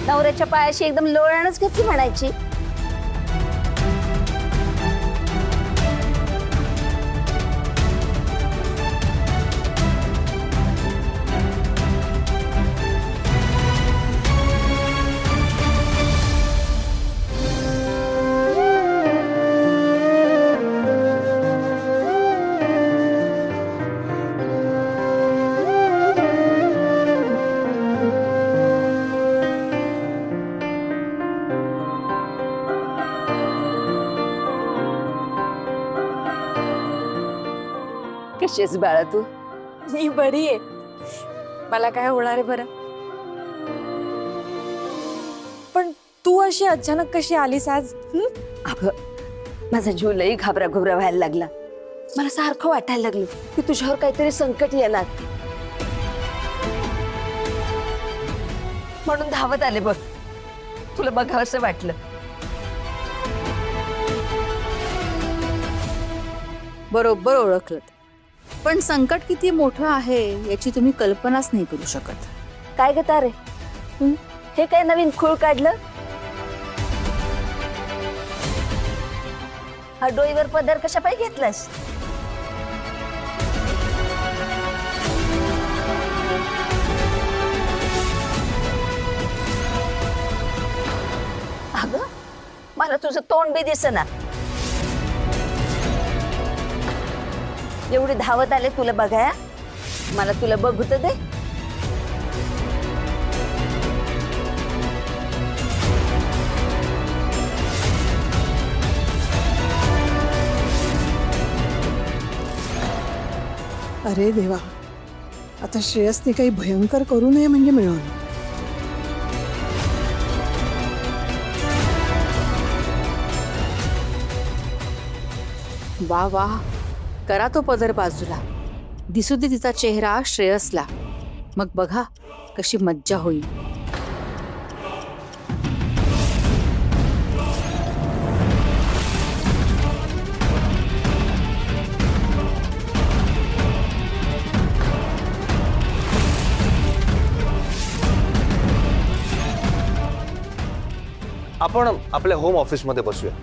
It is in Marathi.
नवऱ्याच्या पायाशी एकदम लोळणच घेतली म्हणायची. कशीस बाळा तू? मी बरी आहे. मला काय होणार आहे बरं? पण तू अशी अचानक कशी आलीस आज? अगं माझा जीव लई घाबरा घोबरा व्हायला लागला. मला सारखं वाटायला लागलं की तुझ्यावर काहीतरी संकट येणार, म्हणून धावत आले बघ. तुला बघावंसं वाटलं. बरोबर ओळखलं. पण संकट किती मोठं आहे याची तुम्ही कल्पनाच नाही करू शकत. काय ग तारे, हे काय नवीन खूळ काढलं? हा डोईवर पदर कशा पाय घेतलास? अगं मला तुझं तोंड बी दिसेना. एवढी धावत आले तुला बघाया. मला तुला बघू तर दे. अरे देवा, आता श्रेयसने काही भयंकर करू नये म्हणजे मिळून. वा वा, करा तो पदर बाजूला. दिसू दे तिचा चेहरा श्रेयसला. मग बघा कशी मज्जा होईल. आपण आपल्या होम ऑफिस मध्ये बसूया.